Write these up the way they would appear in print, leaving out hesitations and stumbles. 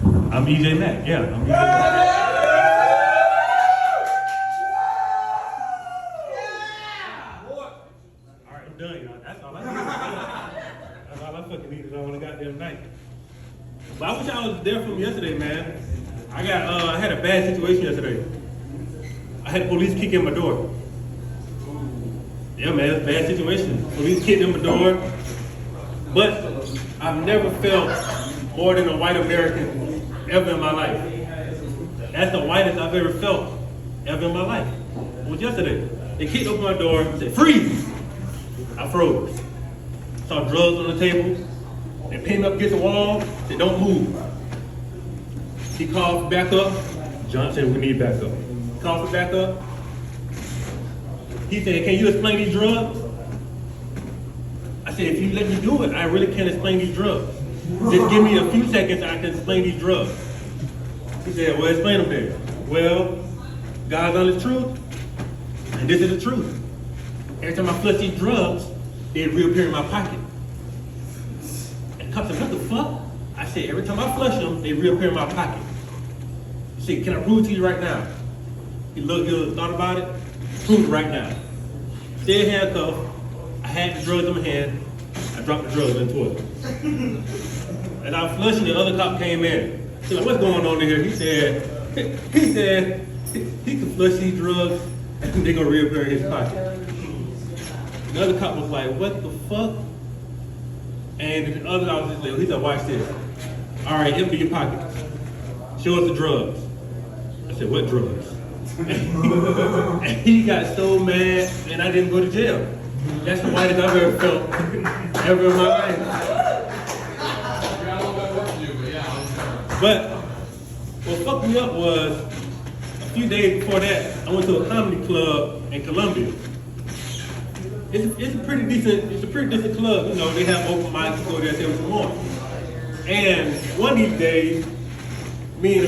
I'm EJ Mack. Yeah, I'm EJ Mack. All right, I'm done, y'all. That's all I need. That's all I fucking need is all I got there tonight. But I wish I was there from yesterday, man. I had a bad situation yesterday. I had police kick in my door. Yeah, man, it's a bad situation. Police kicked in my door. But I've never felt more than a white American ever in my life. That's the whitest I've ever felt ever in my life. It was yesterday. They kicked open my door and said, "Freeze!" I froze. Saw drugs on the table. They pinned me up against the wall. Said, "Don't move." He called for backup. John said, "We need backup." He called for backup. He said, "Can you explain these drugs?" I said, "If you let me do it, I really can't explain these drugs. Just give me a few seconds, I can explain these drugs." He said, "Well, explain them then." Well, God's honest truth, and this is the truth. Every time I flush these drugs, they'd reappear in my pocket. And the cop said, "What the fuck?" I said, "Every time I flush them, they reappear in my pocket." He said, "Can I prove it to you right now?" He looked good, thought about it, prove it right now. Still handcuffed. I had the drugs in my hand. I dropped the drugs in the toilet. As I was flushing, the other cop came in. He said, "What's going on in here?" He said he can flush these drugs and they're gonna reappear in his pocket. The other cop was like, "What the fuck?" And the other officer said, he said, "Watch this. All right, empty your pockets. Show us the drugs." I said, "What drugs?" And he got so mad, and I didn't go to jail. That's the whitest I've ever felt ever in my life. But what fucked me up was a few days before that, I went to a comedy club in Columbia. It's a pretty decent club. You know, they have open mics, you go there, say what you want. And one of these days, me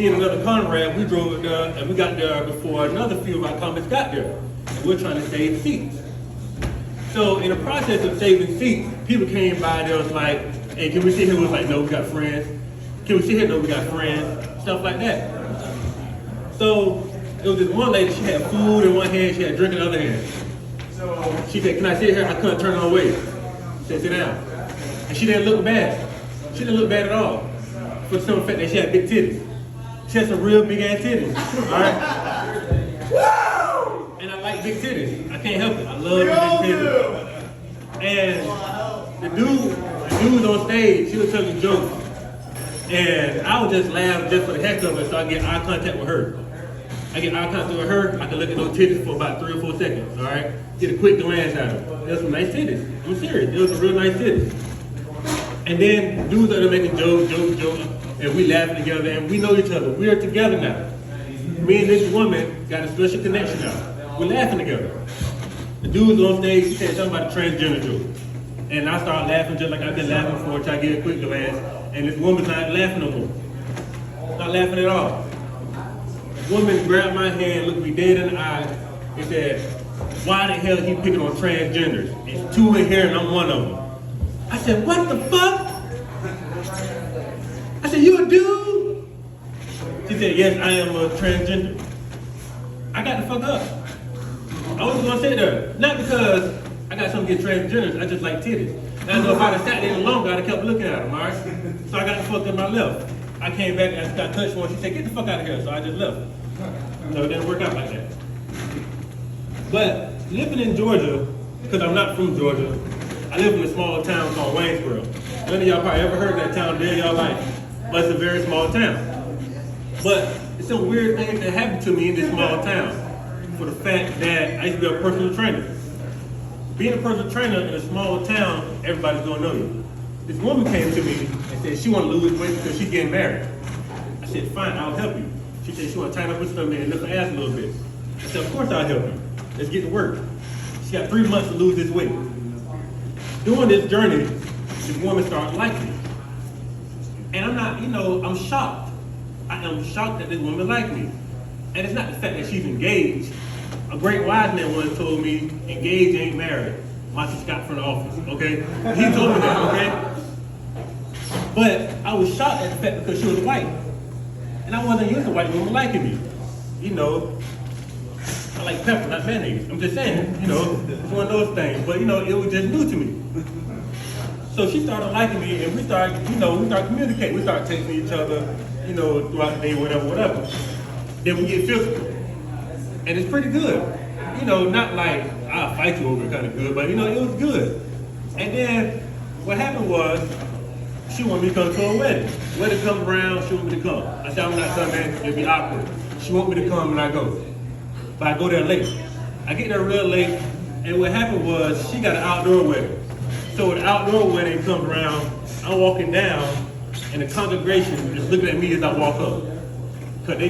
and another Conrad, we drove there, and we got there before another few of our comics got there. And we're trying to save seats. So in the process of saving seats, people came by, they was like, "Hey, can we sit here?" We was like, "No, we got friends." "Can we sit here?" "No, we got friends." Stuff like that. So it was this one lady, she had food in one hand, she had drink in the other hand. So she said, "Can I sit here?" I couldn't turn her away. She said, "Sit down." And she didn't look bad. She didn't look bad at all. For the simple fact that she had big titties. She had some real big ass titties. Alright? And I like big titties. I can't help it. I love big titties. And the dude on stage, he was telling jokes. And I would just laugh just for the heck of it, so I get eye contact with her. I get eye contact with her, I can look at those titties for about 3 or 4 seconds, alright? Get a quick glance at them. There's some nice titties. I'm serious, those are real nice titties. And then dudes are making jokes, and we laughing together, and we know each other. We are together now. Me and this woman got a special connection now. We're laughing together. The dude's on stage, he said something about a transgender joke. And I started laughing just like I've been laughing before, try to get a quick glance. And this woman's not laughing no more. Not laughing at all. The woman grabbed my hand, looked me dead in the eye, and said, "Why the hell he picking on transgenders? It's 2 in here and I'm one of them." I said, "What the fuck?" I said, "You a dude?" She said, "Yes, I am a transgender." I got the fuck up. I was gonna sit there, not because I got something against transgenders, I just like titties. And if I'd have sat there longer, I'd have kept looking at them, alright? So I got the fuck up my left. I came back and I got touched once. She said, "Get the fuck out of here," so I just left. So it didn't work out like that. But living in Georgia, because I'm not from Georgia, I live in a small town called Waynesboro. None of y'all probably ever heard that town day in your life, but it's a very small town. But it's some weird things that happened to me in this small town for the fact that I used to be a personal trainer. Being a personal trainer in a small town, everybody's gonna know you. This woman came to me and said she wanna lose weight because she's getting married. I said, "Fine, I'll help you." She said she wanna tighten up her stomach and lift her ass a little bit. I said, "Of course I'll help you. Let's get to work." She got 3 months to lose this weight. During this journey, this woman started liking me. And I'm not, I'm shocked. I am shocked that this woman liked me. And it's not the fact that she's engaged. A great wise man once told me, engaged ain't married. Michael Scott from the office, okay? He told me that, okay? But I was shocked at the fact because she was white. And I wasn't used to white women liking me. You know, I like pepper, not mayonnaise. I'm just saying, you know, it's one of those things. But, you know, it was just new to me. So she started liking me, and we started communicating. We started texting each other, you know, throughout the day, whatever. Then we get physical. And it's pretty good. You know, not like, I'll fight you over it kind of good, but, you know, it was good. And then what happened was, she wanted me to come to a wedding. Wedding comes around, she wanted me to come. I said, I'm not coming, it'll be awkward. She want me to come and I go. But I go there late. I get there real late, and what happened was, she got an outdoor wedding. So when the outdoor wedding comes around, I'm walking down, and the congregation is looking at me as I walk up. Cause they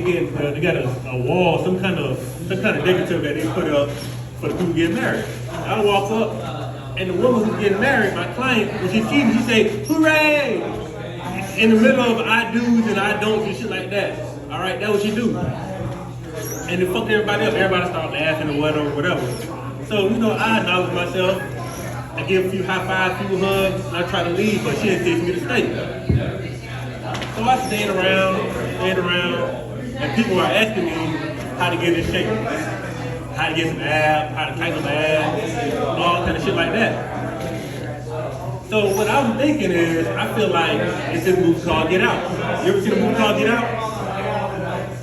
got a wall, some kind of decorative that they put up for the people getting married. I walk up, and the woman who's getting married, my client, when she sees me, she say, "Hooray!" In the middle of I do's and I don'ts and shit like that. All right, that's what she do. And then fuck everybody up. Everybody start laughing or whatever. So you know, I acknowledge myself. I give a few high fives, a few hugs, and I try to leave, but she didn't teach me to stay. So I stayed around, and people are asking me how to get in shape, how to get some abs, how to tighten my abs, all kind of shit like that. So what I'm thinking is, I feel like it's this movie called Get Out. You ever seen a movie called Get Out?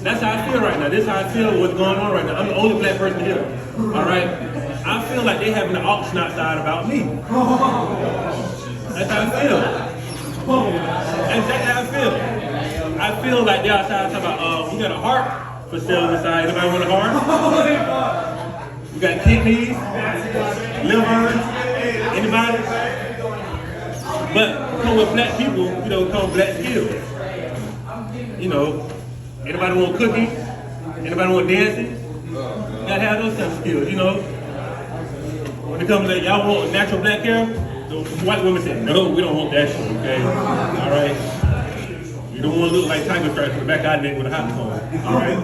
That's how I feel right now. This is how I feel what's going on right now. I'm the only black person here. All right? I feel like they having an auction outside about me. That's how I feel. That's exactly how I feel. I feel like they're outside talking about, we got a heart for sale inside. Anybody want a heart? We got kidneys, livers, anybody? But come with black people, you know, come with black skills. You know, anybody want cooking? Anybody want dancing? You gotta have those kind of skills, you know? When it comes to y'all want natural black hair, the white women say, no, we don't want that shit, okay? All right? You don't want to look like Tiger Stripes with the back of our neck with a hot comb, all right?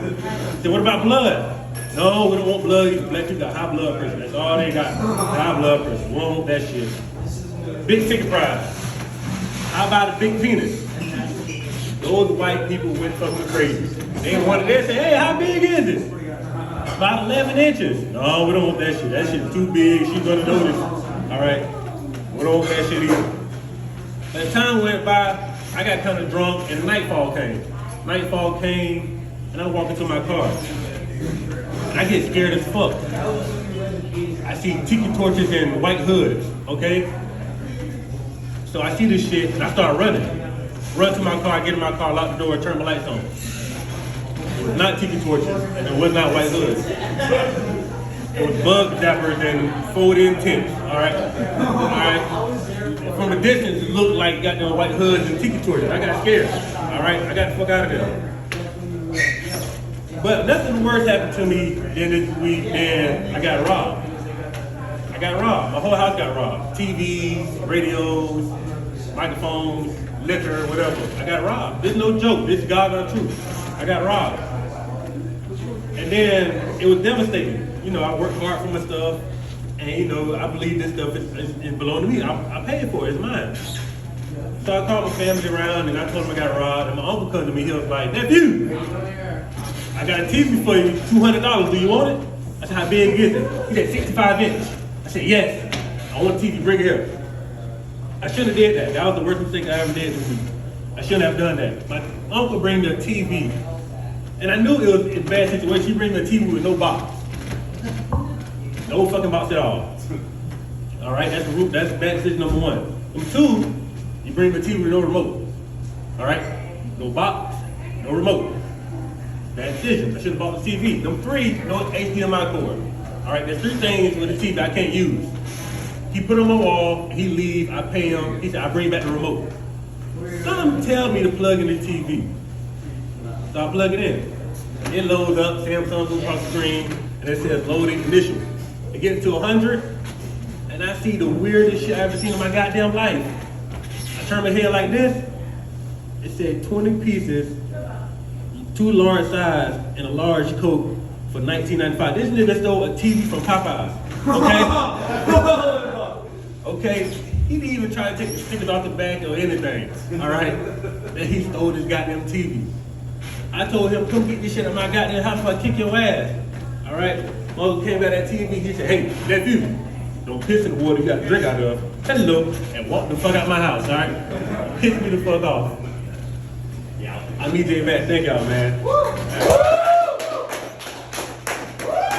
So what about blood? No, we don't want blood. These black people got high blood pressure. That's all they got. High blood pressure. We don't want that shit. Big ticket prize. How about a big penis? Those white people went fucking crazy. They wanted to say, hey, how big is this? About 11 inches. No, we don't want that shit. That shit's too big. She's gonna notice. All right? We don't want that shit either. As time went by, I got kind of drunk and nightfall came. Nightfall came and I'm walking to my car. And I get scared as fuck. I see tiki torches and white hoods, okay? So I see this shit and I start running. Run to my car, get in my car, lock the door, turn my lights on. It was not tiki torches and it was not white hoods. It was bug zappers and folding tents, all right? All right? From a distance, it looked like goddamn white hoods and tiki torches. I got scared, all right? I got the fuck out of there. But nothing worse happened to me than this week, and I got robbed. I got robbed. My whole house got robbed. TVs, radios, microphones, liquor, whatever. I got robbed. This is no joke. This is God's truth. I got robbed. And then it was devastating. You know, I worked hard for my stuff, and you know, I believe this stuff is belong to me. I paid for it. It's mine. So I called my family around, and I told them I got robbed. And my uncle come to me. He was like, "Nephew, I got a TV for you, $200. Do you want it?" I said, "How big is it?" He said, 65 inch. I said, "Yes, I want a TV, bring it here." I shouldn't have did that. That was the worst mistake I ever did this week. I shouldn't have done that. My uncle bring me a TV, and I knew it was a bad situation. He bring me a TV with no box. No fucking box at all. All right, that's bad decision number one. Number two, you bring me a TV with no remote. All right, no box, no remote. Bad decision. I should have bought the TV. Number three, no HDMI cord. All right, there's three things with the TV I can't use. He put it on my wall, he leave, I pay him. He said, I bring back the remote. Something tell me to plug in the TV. So I plug it in. It loads up, Samsung goes across the screen, and it says loading initial. It gets to 100, and I see the weirdest shit I've ever seen in my goddamn life. I turn my head like this, it said 20 pieces, 2 large size, and a large Coke for $19.95. This nigga stole a TV from Popeyes, okay? Okay, He didn't even try to take the stickers off the back or anything. All right? Then he stole this goddamn TV. I told him, come get this shit out of my goddamn house before I kick your ass. All right? Mother came back that TV, he said, hey, nephew, don't piss in the water you got to drink out of. Hello, and walk the fuck out my house, all right? Piss me the fuck off. I'm EJ Matt, thank y'all, man.